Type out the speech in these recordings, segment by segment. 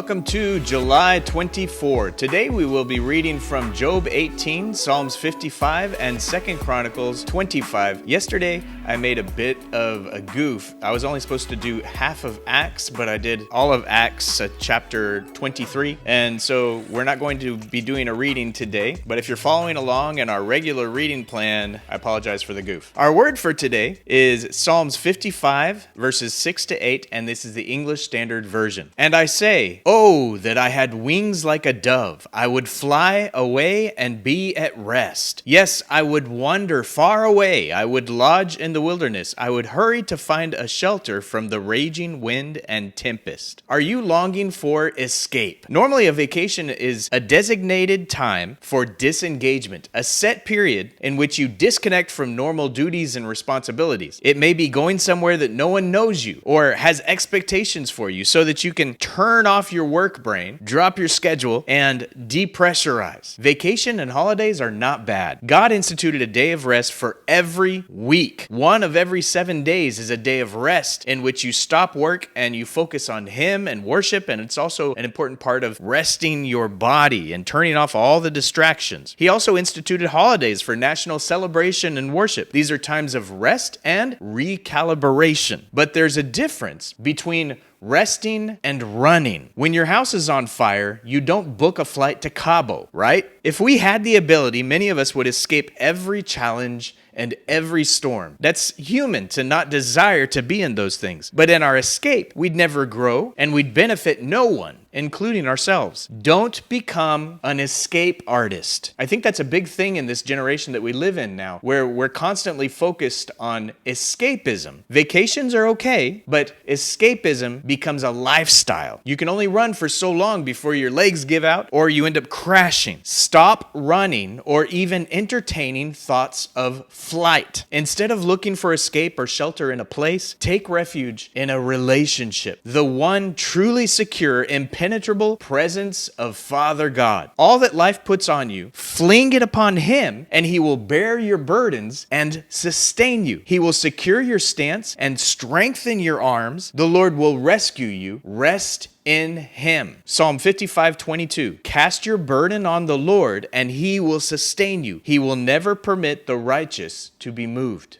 Welcome to July 24. Today we will be reading from Job 18, Psalms 55, and 2 Chronicles 25. Yesterday I made a bit of a goof. I was only supposed to do half of Acts, but I did all of Acts, chapter 23. And so we're not going to be doing a reading today, but if you're following along in our regular reading plan, I apologize for the goof. Our word for today is Psalms 55, verses 6 to 8, and this is the English Standard Version. And I say, "Oh, that I had wings like a dove! I would fly away and be at rest. Yes, I would wander far away. I would lodge in the wilderness. I would hurry to find a shelter from the raging wind and tempest." Are you longing for escape? Normally, a vacation is a designated time for disengagement, a set period in which you disconnect from normal duties and responsibilities. It may be going somewhere that no one knows you or has expectations for you so that you can turn off your work brain, drop your schedule, and depressurize. Vacation and holidays are not bad. God instituted a day of rest for every week. One of every 7 days is a day of rest in which you stop work and you focus on Him and worship, and it's also an important part of resting your body and turning off all the distractions. He also instituted holidays for national celebration and worship. These are times of rest and recalibration. But there's a difference between resting and running. When your house is on fire, you don't book a flight to Cabo, right? If we had the ability, many of us would escape every challenge and every storm. That's human to not desire to be in those things. But in our escape, we'd never grow and we'd benefit no one, including ourselves. Don't become an escape artist. I think that's a big thing in this generation that we live in now, where we're constantly focused on escapism. Vacations are okay, but escapism becomes a lifestyle. You can only run for so long before your legs give out or you end up crashing. Stop running or even entertaining thoughts of flight. Instead of looking for escape or shelter in a place, take refuge in a relationship. The one truly secure, impenetrable presence of Father God. All that life puts on you, fling it upon Him, and He will bear your burdens and sustain you. He will secure your stance and strengthen your arms. The Lord will rescue you. Rest in Him. Psalm 55:22. Cast your burden on the Lord, and He will sustain you. He will never permit the righteous to be moved.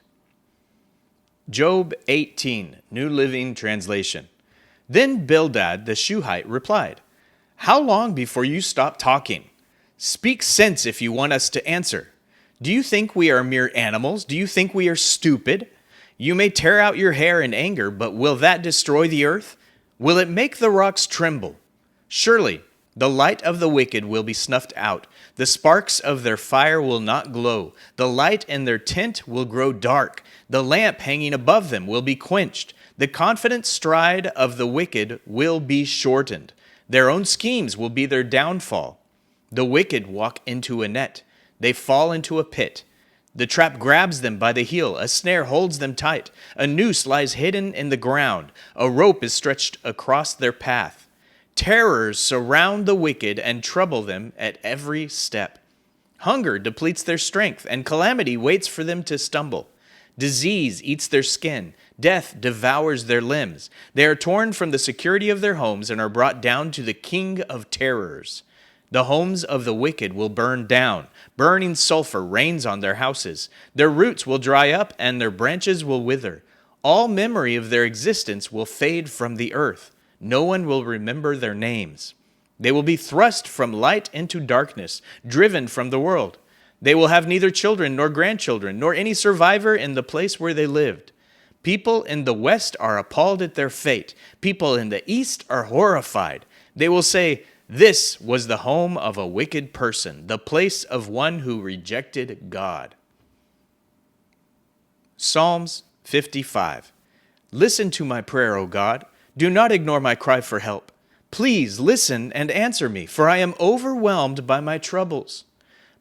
Job 18, New Living Translation. Then Bildad the Shuhite replied, "How long before you stop talking? Speak sense if you want us to answer. Do you think we are mere animals? Do you think we are stupid? You may tear out your hair in anger, but will that destroy the earth? Will it make the rocks tremble? Surely the light of the wicked will be snuffed out. The sparks of their fire will not glow. The light in their tent will grow dark. The lamp hanging above them will be quenched. The confident stride of the wicked will be shortened. Their own schemes will be their downfall. The wicked walk into a net. They fall into a pit. The trap grabs them by the heel. A snare holds them tight. A noose lies hidden in the ground. A rope is stretched across their path. Terrors surround the wicked and trouble them at every step. Hunger depletes their strength, and calamity waits for them to stumble. Disease eats their skin. Death devours their limbs. They are torn from the security of their homes and are brought down to the king of terrors. The homes of the wicked will burn down. Burning sulfur rains on their houses. Their roots will dry up and their branches will wither. All memory of their existence will fade from the earth. No one will remember their names. They will be thrust from light into darkness, driven from the world. They will have neither children nor grandchildren, nor any survivor in the place where they lived. People in the west are appalled at their fate. People in the east are horrified. They will say, 'This was the home of a wicked person, the place of one who rejected God.'" Psalms 55. Listen to my prayer, O God. Do not ignore my cry for help. Please listen and answer me, for I am overwhelmed by my troubles.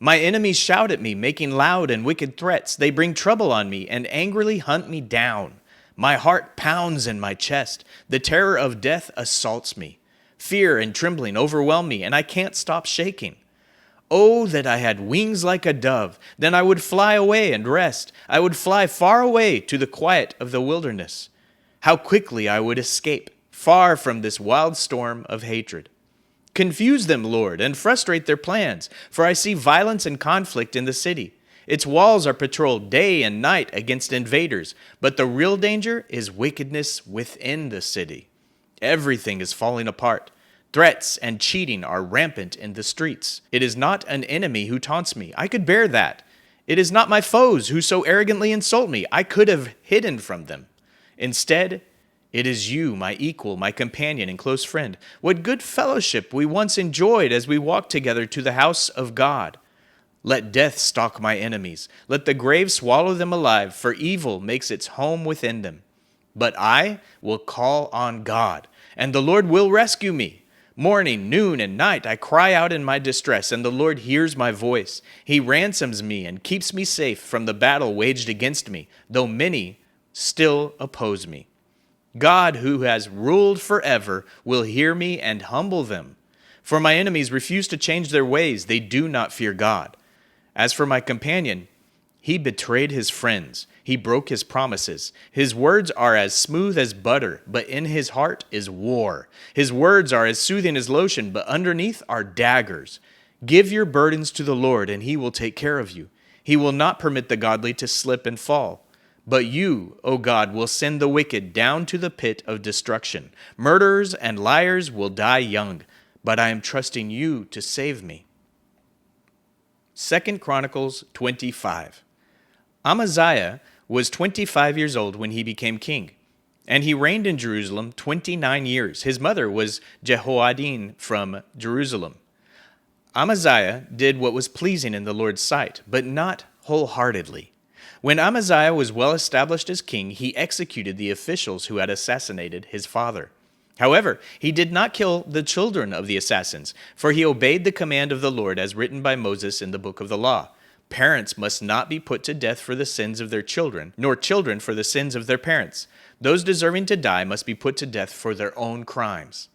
My enemies shout at me, making loud and wicked threats. They bring trouble on me and angrily hunt me down. My heart pounds in my chest. The terror of death assaults me. Fear and trembling overwhelm me, and I can't stop shaking. Oh, that I had wings like a dove. Then I would fly away and rest. I would fly far away to the quiet of the wilderness. How quickly I would escape, far from this wild storm of hatred. Confuse them, Lord, and frustrate their plans, for I see violence and conflict in the city. Its walls are patrolled day and night against invaders, but the real danger is wickedness within the city. Everything is falling apart. Threats and cheating are rampant in the streets. It is not an enemy who taunts me. I could bear that. It is not my foes who so arrogantly insult me. I could have hidden from them. Instead, it is you, my equal, my companion and close friend. What good fellowship we once enjoyed as we walked together to the house of God. Let death stalk my enemies. Let the grave swallow them alive, for evil makes its home within them. But I will call on God, and the Lord will rescue me. Morning, noon, and night I cry out in my distress, and the Lord hears my voice. He ransoms me and keeps me safe from the battle waged against me, though many still oppose me. God, who has ruled forever, will hear me and humble them. For my enemies refuse to change their ways. They do not fear God. As for my companion, he betrayed his friends. He broke his promises. His words are as smooth as butter, but in his heart is war. His words are as soothing as lotion, but underneath are daggers. Give your burdens to the Lord, and he will take care of you. He will not permit the godly to slip and fall. But you, O God, will send the wicked down to the pit of destruction. Murderers and liars will die young, but I am trusting you to save me. 2 Chronicles 25. Amaziah was 25 years old when he became king, and he reigned in Jerusalem 29 years. His mother was Jehoadin from Jerusalem. Amaziah did what was pleasing in the Lord's sight, but not wholeheartedly. When Amaziah was well established as king, he executed the officials who had assassinated his father. However, he did not kill the children of the assassins, for he obeyed the command of the Lord as written by Moses in the book of the law. Parents must not be put to death for the sins of their children, nor children for the sins of their parents. Those deserving to die must be put to death for their own crimes.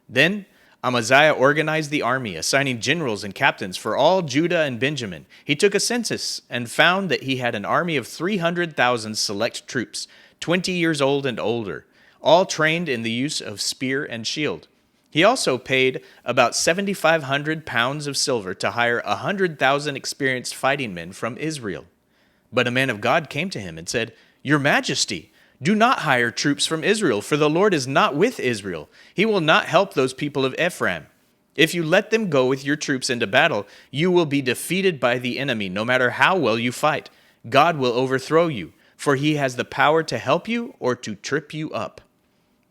Then Amaziah organized the army, assigning generals and captains for all Judah and Benjamin. He took a census and found that he had an army of 300,000 select troops, 20 years old and older, all trained in the use of spear and shield. He also paid about 7,500 pounds of silver to hire 100,000 experienced fighting men from Israel. But a man of God came to him and said, "Your Majesty, do not hire troops from Israel, for the Lord is not with Israel. He will not help those people of Ephraim. If you let them go with your troops into battle, you will be defeated by the enemy, no matter how well you fight. God will overthrow you, for he has the power to help you or to trip you up."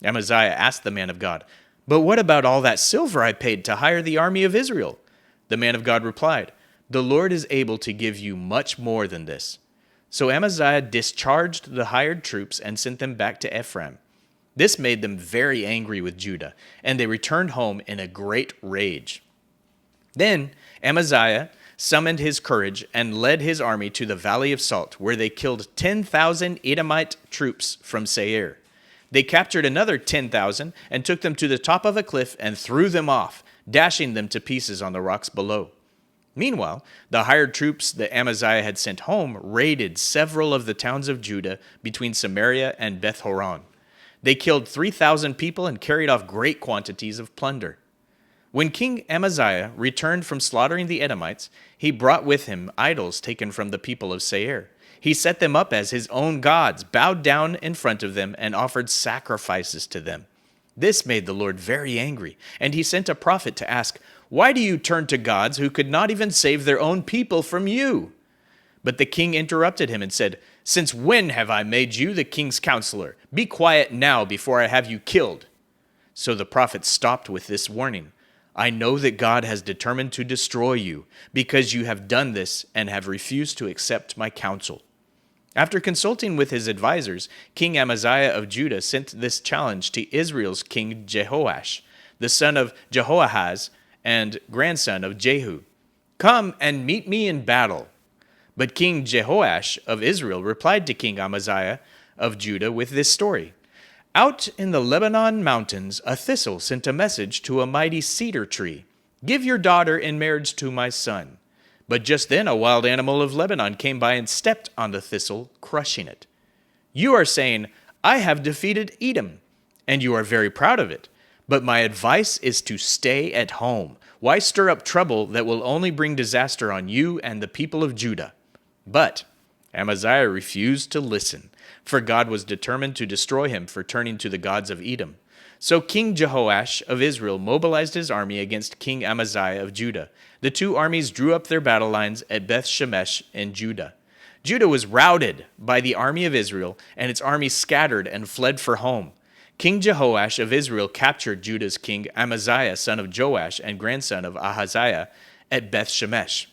Amaziah asked the man of God, "But what about all that silver I paid to hire the army of Israel?" The man of God replied, "The Lord is able to give you much more than this." So Amaziah discharged the hired troops and sent them back to Ephraim. This made them very angry with Judah, and they returned home in a great rage. Then Amaziah summoned his courage and led his army to the Valley of Salt, where they killed 10,000 Edomite troops from Seir. They captured another 10,000 and took them to the top of a cliff and threw them off, dashing them to pieces on the rocks below. Meanwhile, the hired troops that Amaziah had sent home raided several of the towns of Judah between Samaria and Beth-horon. They killed 3,000 people and carried off great quantities of plunder. When King Amaziah returned from slaughtering the Edomites, he brought with him idols taken from the people of Seir. He set them up as his own gods, bowed down in front of them, and offered sacrifices to them. This made the Lord very angry, and he sent a prophet to ask, "Why do you turn to gods who could not even save their own people from you?" But the king interrupted him and said, "Since when have I made you the king's counselor? Be quiet now before I have you killed." So the prophet stopped with this warning, "I know that God has determined to destroy you because you have done this and have refused to accept my counsel." After consulting with his advisors, King Amaziah of Judah sent this challenge to Israel's king Jehoash, the son of Jehoahaz and grandson of Jehu. "Come and meet me in battle." But King Jehoash of Israel replied to King Amaziah of Judah with this story. "Out in the Lebanon mountains, a thistle sent a message to a mighty cedar tree. 'Give your daughter in marriage to my son.' But just then a wild animal of Lebanon came by and stepped on the thistle, crushing it. You are saying, 'I have defeated Edom,' and you are very proud of it. But my advice is to stay at home. Why stir up trouble that will only bring disaster on you and the people of Judah?" But Amaziah refused to listen, for God was determined to destroy him for turning to the gods of Edom. So King Jehoash of Israel mobilized his army against King Amaziah of Judah. The two armies drew up their battle lines at Beth Shemesh in Judah. Judah was routed by the army of Israel, and its army scattered and fled for home. King Jehoash of Israel captured Judah's king Amaziah, son of Joash and grandson of Ahaziah, at Beth Shemesh.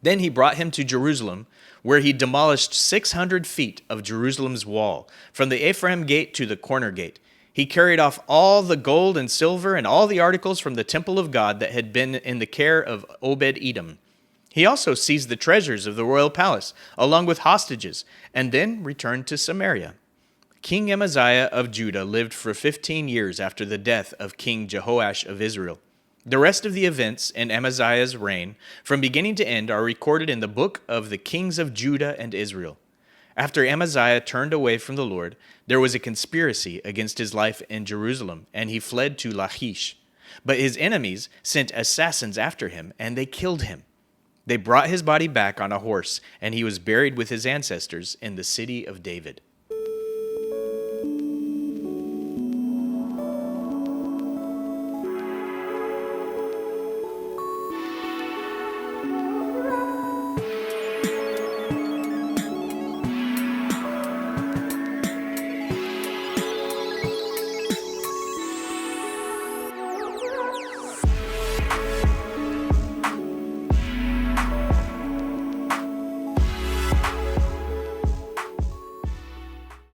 Then he brought him to Jerusalem, where he demolished 600 feet of Jerusalem's wall, from the Ephraim gate to the corner gate. He carried off all the gold and silver and all the articles from the temple of God that had been in the care of Obed-Edom. He also seized the treasures of the royal palace, along with hostages, and then returned to Samaria. King Amaziah of Judah lived for 15 years after the death of King Jehoash of Israel. The rest of the events in Amaziah's reign, from beginning to end, are recorded in the book of the kings of Judah and Israel. After Amaziah turned away from the Lord, there was a conspiracy against his life in Jerusalem, and he fled to Lachish. But his enemies sent assassins after him, and they killed him. They brought his body back on a horse, and he was buried with his ancestors in the city of David.